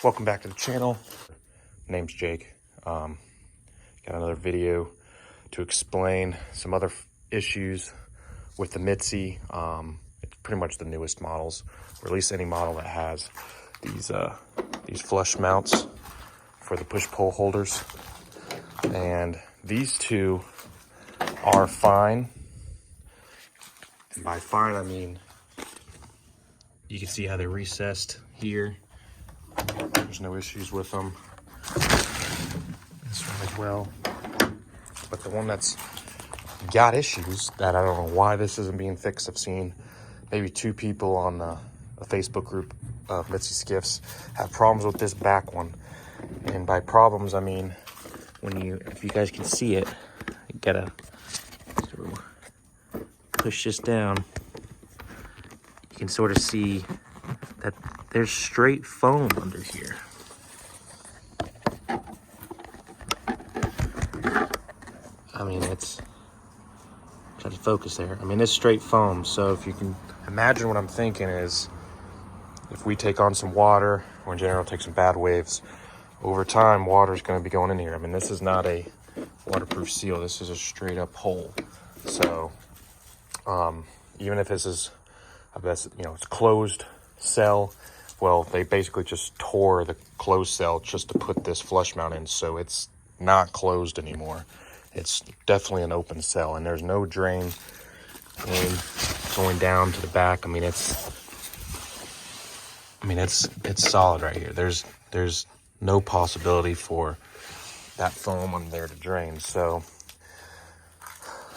Welcome back to the channel. Name's Jake. Got another video to explain some other issues with the Mitzi. It's pretty much the newest models, or at least any model that has these flush mounts for the push-pull holders. And these two are fine. And by fine, I mean you can see how they're recessed here. There's no issues with them. This one as well. But the one that's got issues that I don't know why this isn't being fixed. I've seen maybe 2 people on a Facebook group of Mitzi Skiffs have problems with this back one. And by problems, I mean if you guys can see it, you gotta push this down. You can sort of see that there's straight foam under here. I mean, try to focus there. I mean, it's straight foam. So if you can imagine what I'm thinking is, if we take on some water, or in general take some bad waves, over time, water is going to be going in here. I mean, this is not a waterproof seal. This is a straight up hole. So even if this is, it's closed cell, well, they basically just tore the closed cell just to put this flush mount in. So it's not closed anymore. It's definitely an open cell, and there's no drain going down to the back. I mean, it's solid right here. There's no possibility for that foam on there to drain. So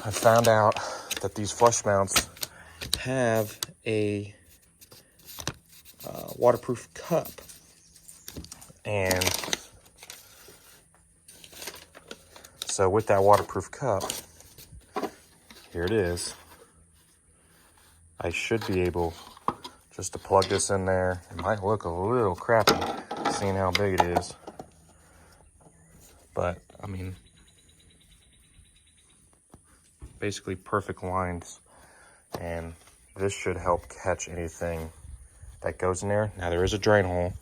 I found out that these flush mounts have a waterproof cup, and so with that waterproof cup, here it is. I should be able just to plug this in there. It might look a little crappy seeing how big it is, but I mean, basically perfect lines, and this should help catch anything that goes in there. Now there is a drain hole,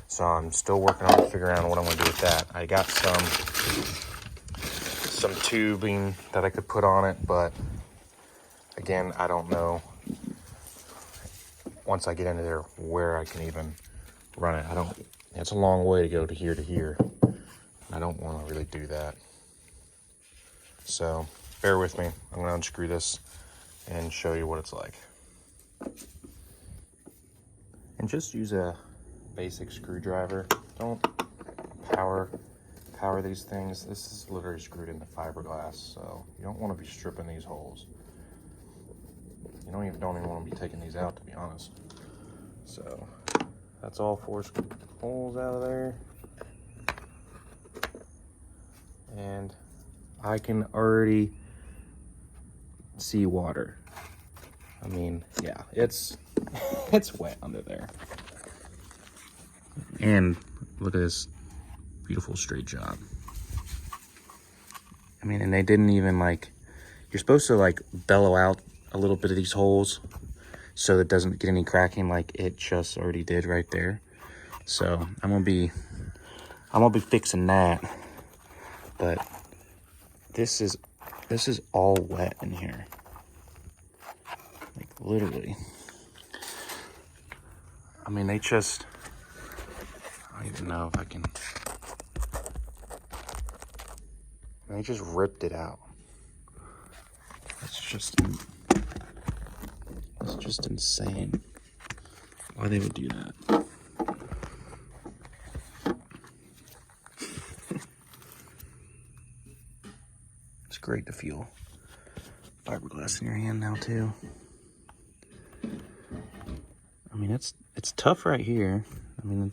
so I'm still working on figuring out what I'm going to do with that. I got some tubing that I could put on it, but again, I don't know once I get into there where I can even run it. It's a long way to go to here. I don't want to really do that. So bear with me. I'm going to unscrew this and show you what it's like. And just use a basic screwdriver. Don't power these things. This is literally screwed into fiberglass, so you don't want to be stripping these holes. You don't even want to be taking these out, to be honest. So that's all 4 holes out of there. And I can already see water. I mean, yeah, it's wet under there. And look at this beautiful straight job. I mean, and they didn't even you're supposed to bellow out a little bit of these holes so it doesn't get any cracking like it just already did right there. So I'm gonna be fixing that. But this is all wet in here. Literally. I mean, I don't even know if I can. They just ripped it out. It's just insane why they would do that. It's great to feel fiberglass in your hand now too. I mean, it's tough right here. I mean,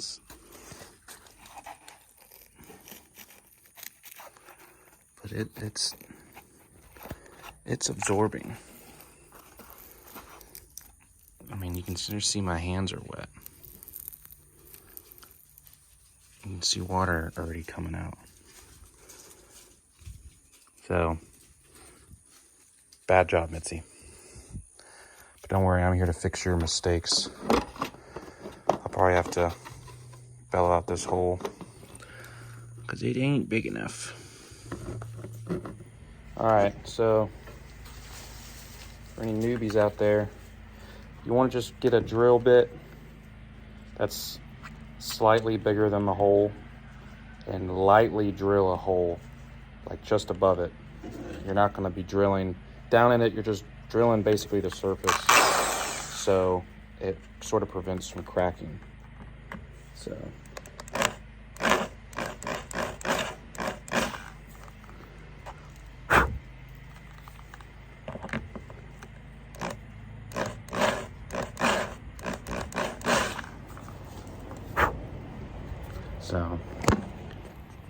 but it's absorbing. I mean, you can just see my hands are wet. You can see water already coming out. So, bad job, Mitzi. But don't worry, I'm here to fix your mistakes. I'll probably have to bellow out this hole because it ain't big enough. All right, so for any newbies out there, you want to just get a drill bit that's slightly bigger than the hole and lightly drill a hole like just above it. You're not going to be drilling down in it, you're just drilling basically the surface, so it sort of prevents from cracking. So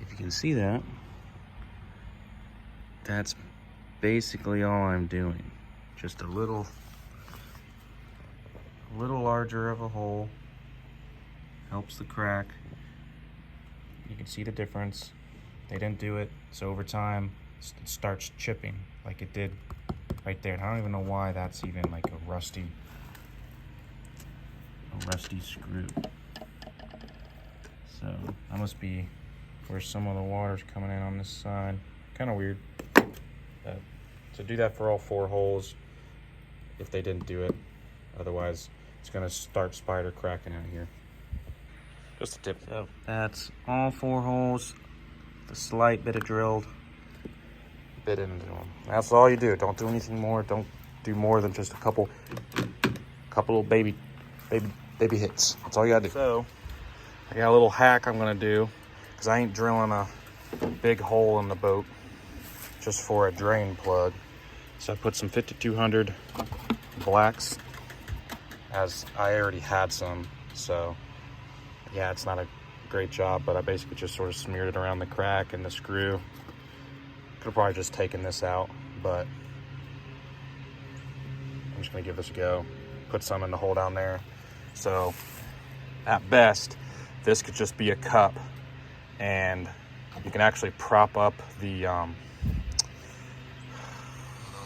if you can see that, that's basically all I'm doing. Just a little larger of a hole. Helps the crack. You can see the difference. They didn't do it, so over time it starts chipping like it did right there. And I don't even know why that's even like a rusty screw. So that must be where some of the water's coming in on this side. Kind of weird. So do that for all 4 holes if they didn't do it. Otherwise, it's gonna start spider cracking out here. Just a tip. So that's all 4 holes. The slight bit of drilled bit into them. That's all you do. Don't do anything more. Don't do more than just a couple little baby hits. That's all you gotta do. So I got a little hack I'm gonna do because I ain't drilling a big hole in the boat just for a drain plug. So I put some 5200 blacks, as I already had some. So yeah, it's not a great job, but I basically just sort of smeared it around the crack and the screw. Could have probably just taken this out, but I'm just gonna give this a go. Put some in the hole down there. So at best, this could just be a cup, and you can actually prop up the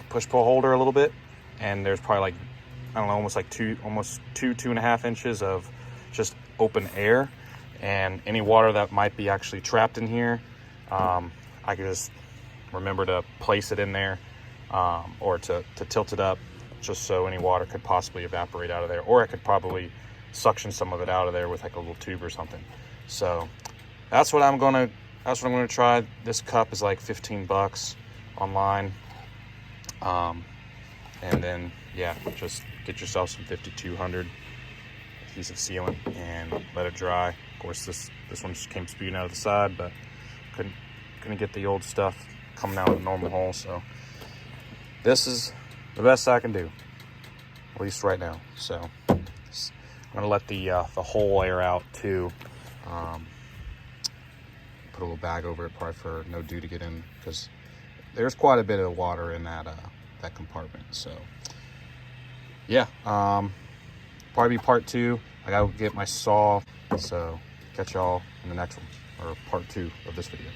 push-pull holder a little bit, and there's probably like, I don't know, almost 2.5 inches of just open air, and any water that might be actually trapped in here, I could just remember to place it in there, or to tilt it up, just so any water could possibly evaporate out of there, or I could probably suction some of it out of there with like a little tube or something. So that's what I'm gonna try. This cup is like 15 bucks online. And then, yeah, just get yourself some 5200 adhesive sealant and let it dry. Of course, this one just came spewing out of the side, but couldn't get the old stuff coming out of the normal hole. So this is the best I can do, at least right now. So I'm gonna let the hole air out too. Put a little bag over it, probably for no dew to get in, because there's quite a bit of water in that compartment. So yeah, probably be part 2. I gotta get my saw. So catch y'all in the next one, or part 2 of this video.